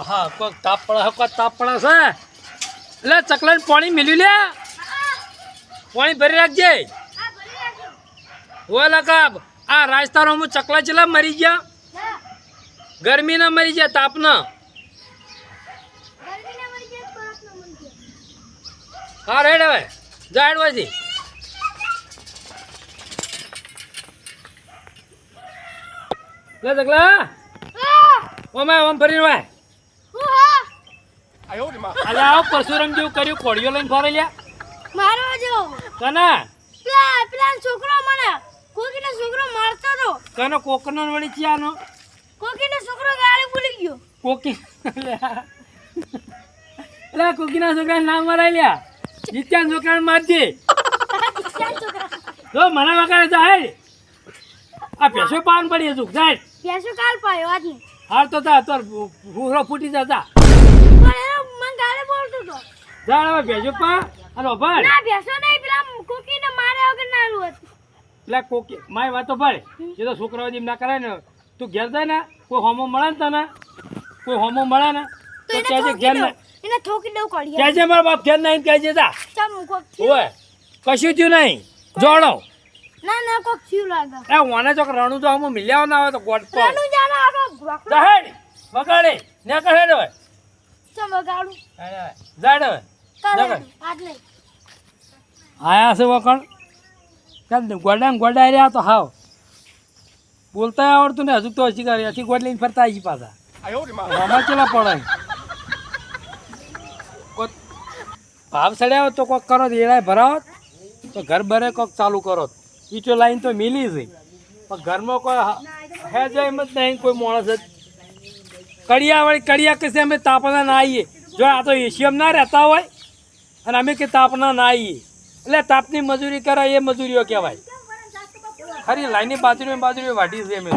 હા કોઈ તાપડા છે એટલે ચકલાને પાણી મેલ્યું લે પાણી ભરી રાખજે હોય લકા આ રાજસ્થાનમાં ચકલા ચેલા મરી ગયા ગરમી ના મરી ગયા તાપ ના હા રેડ હવે જાડ વાજી લે ચકલા ઓમે ઓમ ભરી વાય અલે આવ પરશુરામ જેવું કર્યું કોળિયો લઈને ફરે લ્યા મારો જો કના પેલા છોકરો મને કોકીનો છોકરો મારતો તો કનો કોકનો વળી ક્યાંનો કોકીનો છોકરો ગાડી ભૂલી ગયો કોકી એટલે કોકીના છોકરાને નામ મરાઈ લ્યા જીત્યાન છોકરાને મારજે તો મને વગાડે જાય આ પેશો પાન પડી હતું જાય પેસો કાલ પાયો આજની હાર તો તા તો ભૂરો ફૂટી જતા મને ગાડી બોલતો તો જાણ હવે ભેજો પા અને ભાઈ ના પેસો નહીં પેલા કોકીને મારે વગર નારું હતું એટલે કોકી મારી વાતો ભાઈ એ તો છોકરાઓ જેમ ના કરે ને તું ઘેર જાય ને કોઈ હોમો મળે ને તને કોઈ હોમો મળે ને તો કહેજે ઘેર ને એને થોકી દઉં કરી કહેજે મારા બાપ ઘેર નહીં કહેજે તા ચમ કોક ઓય કશું થયું નહીં જોડો ના ના કોક થયું લાગે એ વાને ચોક રણું તો હમો મિલ્યાવ ના આવે તો ગોટ પર રણું જાના આરો જાહેડ વગાડે ને કહે ને હવે ચમ વગાડું જાડ હવે કરે આજ નહીં આયા છે વકણ ચાલ ગોડા રહ્યા તો હાવ બોલતા આવડતું ને હજુ તો હજી કરી હજી ગોડ લઈને ફરતા આવી પાછા આમાં ચેલા પડે ભાવ સડ્યા તો કોક કરો એડાય ભરાવો તો ઘર ભરે કોક ચાલુ કરો ઈચો લાઈન તો મિલી છે પણ ઘરમાં કોઈ હે જાય એમ જ નહીં કોઈ માણસ જ કડિયા કશે અમે તાપના ના આવીએ જો આ તો એશિયમ ના રહેતા હોય અને અમે કે તાપના ના આવીએ એટલે તાપની મજૂરી કરે એ મજૂરીઓ કહેવાય ખરી લાઈનની બાજરીઓ વાઢી છે અમે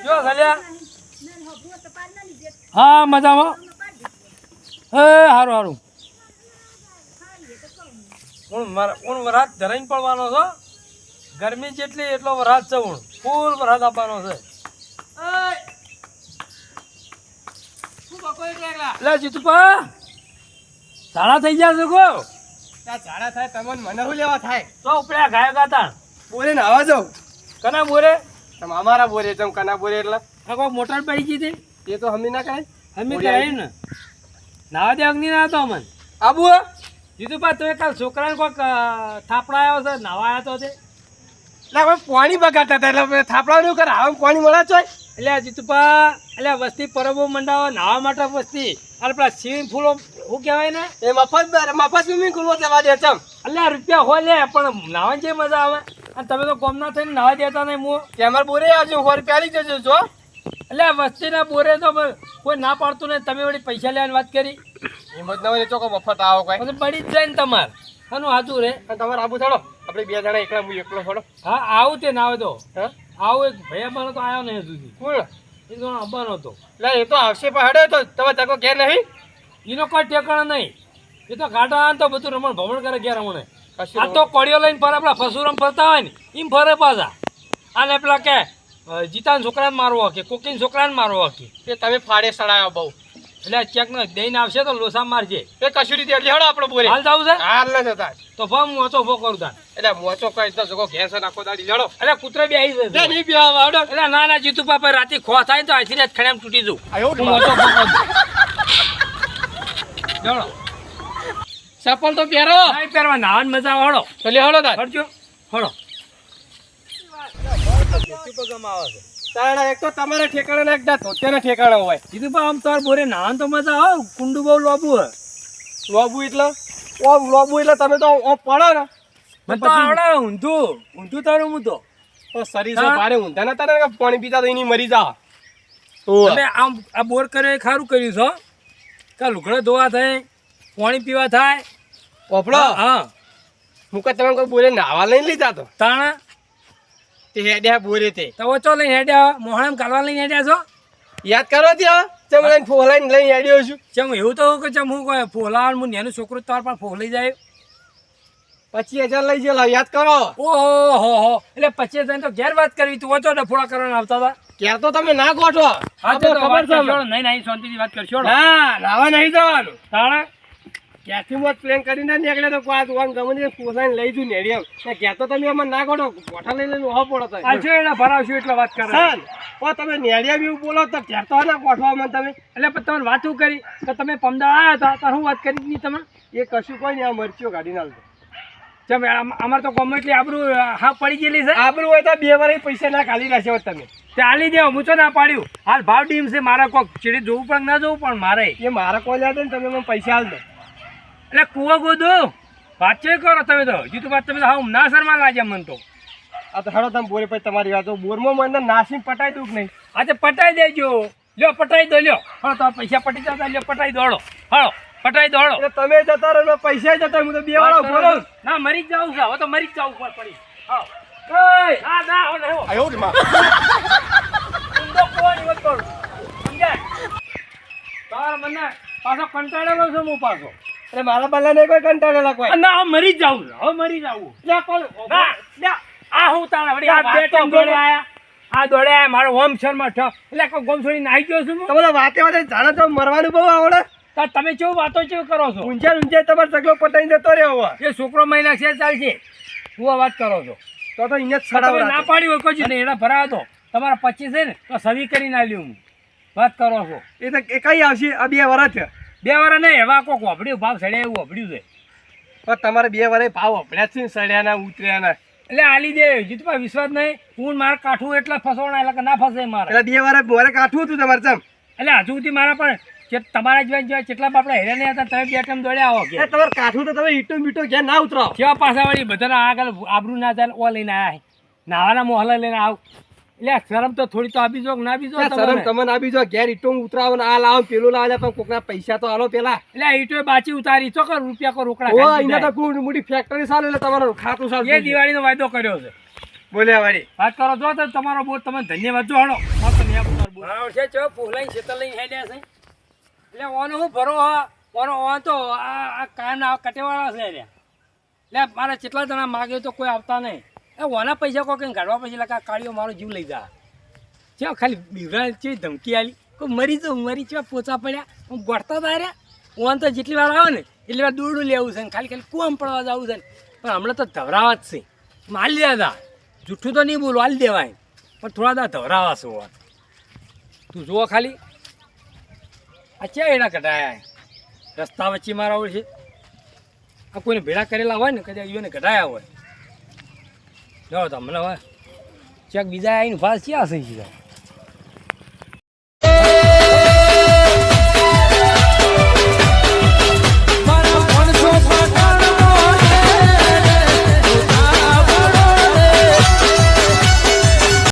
જો સલ્યા હા મજામાં હે સારું હું વરાત ધરાઈને પડવાનો છો ગરમી જેટલી એટલો વરાત છે હું ફૂલ વરાત આપવાનો છે એટલે જીતુપા ઝાડા થઈ ગયા છે કો ઝાડા થાય તમને મને શું લેવા થાય તો ઉપડ્યા ગાય ગાતા બોરે ને આવા જાઉં કના બોરે તમે અમારા બોરે તમે કના બોરે એટલે આ કોઈ મોટર પડી ગઈ હતી એ તો હમી ના કરાય અમે કરાયું ને નાવા દે અગ્નિ ના હતો અમને આબુ જીતુપા તમે કાલ છોકરાને કોઈક થાપડા આવ્યો છે નાવા આવ્યો તો તે એટલે હવે પાણી બગાડતા હતા એટલે થાપડાનું કરે હવે પાણી મળે છે એટલે જીતુપા એટલે વસ્તી પરબો મંડાવો નાવા માટે વસ્તી અને પેલા સ્વિમિંગ પૂલો શું કહેવાય ને એ મફત સ્વિમિંગ પૂલ જવા દે ચમ એટલે રૂપિયા હોય લે પણ નાવાની જે મજા આવે અને તમે તો ગોમના થઈને નાવા દેતા નહીં હું કે અમારે બોરે આવજો 100 રૂપિયા લઈ જજો જો એટલે વસ્તીના બોરે તો કોઈ ના પાડતું નહીં તમે વળી પૈસા લેવાની વાત કરી હિંમત ના હોય તો મફત આવો કઈ પછી પડી જ જાય ને તમારે આનું હાજુ રે તમારે આબુ થોડો આપણે 2 જણા એકલા હું એકલો થોડો હા આવું તે ના આવે તો હા આવું એક ભાઈ અમારો તો આવ્યો નહીં સુધી કોણ એ તો આવવાનો હતો એટલે એ તો આવશે પણ હેડે તો તમે તકો ઘેર નહીં એનો કોઈ ઠેકાણા નહીં એ તો ઘાટા આવે તો બધું રમણ ભમણ કરે ઘેર રમણે કશું આ તો કોળીઓ લઈને ફરે પેલા ફસુરમ ફરતા હોય ને એમ ફરે પાછા અને પેલા કે જીતાના છોકરાને મારવો કે કોકીના છોકરાને મારવો કે તે તમે ફાડે સડાયો બહુ એટલે ચેક ને દઈને આવશે તો લોસા મારજે એ કશું રીતે એટલે હેડો આપણે બોરે હાલ જાવું છે હાલ ન જતા તો ફોમ મોચો ફો કરું તાન એટલે મોચો કઈ તો જગો ઘેર છે નાખો દાડી લેડો એટલે કૂતરે બી આવી જશે નહીં પીવા આવડો એટલે ના જીતુ પાપા રાતે ખો થાય તો આથી જ ખડેમ તૂટી જઉં આયો હું મોચો ફો કરું ચલો ચપ્પલ તો પહેરો નહીં પહેરવા નાવાની મજા આવે હળો તો લે હળો તાર હળજો હળો તાણા એક તો તમારે ઠેકાણે ને એકદા ધોત્યાના ઠેકાણે હોય જીતુ પા આમ તાર બોરે નાવાનું તો મજા આવે કુંડું બહુ લોબુ હે લોબુ એટલે લોબુ એટલે તમે તો પડો ને મને તો આવડે ઊંધું તારું હું તો શરીર તો ભારે ઊંધા ના તારે પાણી પીતા તો એની મરી જા એટલે આમ આ બોર કરે ખારું કર્યું છો કે લુગડા ધોવા થાય પાણી પીવા થાય ઓપડો હા હું કહું તમે કોઈ બોરે નાવા લઈને લઈ જાતો તાણા તે હેડ્યા બોરે તે તો ઓછો લઈને હેડ્યા મોહણામ કાલવા લઈને હેડ્યા છો યાદ કરો ત્યાં ચમ લઈને ફોલાઈને લઈને હેડ્યો છું ચમ એવું તો કે ચમ હું કોઈ ફોલાવાનું હું નેનું છોકરું તમારે પણ ફોલાઈ જાય 25,000 લઈ ગયેલા યાદ કરો ઓહો હો એટલે 25,000 તો ઘેર વાત કરવી તું ઓછો ડફોડા કરવાના આવતા હતા ક્યારે તો તમે ના ગોઠો હા તો ખબર છે નહીં નહીં શાંતિથી વાત કરશો ના નાવા નહીં જવાનું તાણા ક્યાંથી મોત પ્લેન કરીને નીકળે તો કોઈ દુકાન ગમે તે ફોલાઈને લઈ જુ નેડી એમ ક્યાં તો તમે અમારે ના ગોઠો ગોઠા લઈ લઈને ઓહો પડો તો આ છે એને ભરાવશું એટલે વાત કરે ચાલ ઓ તમે નેડિયા બી બોલો તો ક્યાં તો ના ગોઠવા મને તમે એટલે પણ તમે વાતું કરી કે તમે પમદાર આવ્યા હતા તો હું વાત કરી નહીં તમે એ કશું કોઈ નહીં આ મરચીઓ કાઢી નાખજો ચમ અમારે તો ગમે એટલી આબરૂ હા પડી ગયેલી છે આબરું હોય તો 2 વાર પૈસા ના ખાલી નાખ્યો તમે તે આલી દેવો હું તો ના પાડ્યું હાલ ભાવ ડીમ છે મારે કોક ચીડી જોવું પણ ના જોવું પણ મારે એ મારા કોઈ યાદ ને તમે મને પૈસા હાલ દો એટલે કુવા ગોદો વાત છે કરો તમે તો હજુ તો વાત તમે તો હા ના શર્મા લાગ્યા મન તો આ તો હેડો તમે બોરે પછી તમારી વાત બોરમાં મને નાસીને પટાઈ દઉં કે નહીં આ તે પટાઈ દેજો લ્યો પટાઈ દો લ્યો હા તો પૈસા પટી જતા લ્યો પટાઈ દોડો હાલો પટાઈ દોડો એટલે તમે જતા રહો પૈસા જતા હું તો 2 વાળો બોલો ના મરી જ જાઉં છે હવે તો મરી જ જાવું પર પડી હા ના ના હવે નહીં આયો રે માં ઊંધો કોની વાત કરું સમજાય તાર મને પાછો કંટાળેલો છું હું પાછો એટલે મારા બાલા ને કોઈ કંટાળેલા કોઈ ના હવે મરી જ જાઉં હવે મરી જાવું લે કોલ ના આ હું તારા વળી આ બે ટાઈમ દોડે આયા આ દોડે આયા મારો ઓમ શર્મા ઠ એટલે કોઈ ગોમ છોડીને આવી ગયો છું હું તમારે વાતે વાતે જાણે તો મરવાનું બહુ આવડે તાર તમે કેવું વાતો કેવું કરો છો ઊંઝા તમારે સગલો પટાઈને જતો રહ્યો હવે એ છોકરો મહિના છે ચાલશે હું વાત કરો છો તો અહીંયા જ તમે ના છડાવડા પાડી હોય કોઈ અને એના ભરાવો તો તમારા 25 છે ને તો સવી કરીને આલ્યું હું વાત કરો છો એ તો એ કઈ આવશે આ 2 વર્ષ છે 2 વાર નહીં એવા કોક વભડ્યું ભાવ સડ્યા એવું વભડ્યું છે પણ તમારે 2 વર્ષ ભાવ અભડ્યા છે ને સડ્યા ના ઉતર્યા ના એટલે આલી દે જીતુભા વિશ્વાસ નહીં હું મારે કાઠું એટલે ફસવાના એટલે કે ના ફસે મારે એટલે 2 વર્ષ બોરે કાઠું હતું તમારે ચમ એટલે હજુ સુધી મારા પણ તમારા જેવા જેટલા બાપડા હેરાન હતા તમે 2 ટાઈમ દોડ્યા આવો કે એ તમારે કાઠું તો તમે ઈટો મીટો ક્યાં ના ઉતરો કેવા પાછા વળી બધાના આગળ આબરૂ ના થાય ઓ લઈને આવ્યા નાવાના મોહલા લઈને આવ એટલે શરમ તો થોડી તો આપી જો ના આપી જો શરમ તમને આપી જો ઘેર ઈટો ઉતરાવો ને આ લાવો પેલું લાવે પણ કોકના પૈસા તો આલો પેલા એટલે ઈટો બાચી ઉતારી ચોકર રૂપિયા કો રોકડા ઓ ખાઈ અહીંયા દીધા. તો કોઈ મોટી ફેક્ટરી ચાલે એટલે તમારું ખાતું એ ચાલતું દિવાળીનો વાયદો કર્યો છે બોલ્યા વાળી વાત કરો જો તો તમારો બોટ તમે ધન્યવાદ જો હણો મસ્ત નિયા તમારો બોટ હા છે ચો ફૂલાઈ છેતર લઈને હેડ્યા છે એટલે ઓનો હું ભરો હા ઓનો ઓન તો આ કાયમના કટેવાળા છે એટલે મારે કેટલા જણા માગ્યો તો કોઈ આવતા નહીં એ ઓના પૈસા કોઈ કંઈ કાઢવા પછી લખા કાઢ્યો મારો જીવ લઈ જા ચો ખાલી બીવરા છે ધમકી આલી કોઈ મરી જાઉં મરી ચો પોચા પડ્યા હું ગોળતા તાર્યા ઓન તો જેટલી વાર આવે ને એટલી વાર દોડું લેવું છે ને ખાલી ખાલી કુવામ પડવા જવું છે ને પણ હમણાં તો ધવરાવા જ છે માલ લીધા જૂઠું તો નહીં બોલું હાલ દેવાય પણ થોડા દા ધવરાવા છો તું જુઓ ખાલી આ ક્યાં એના કઢાયા રસ્તા વચ્ચે મારા હોય છે આ કોઈને ભેળા કરેલા હોય ને કદાચ એને કઢાયા હોય જો તમને હવે ચેક બીજા આવીને ફાસ ક્યાં હશે સીધા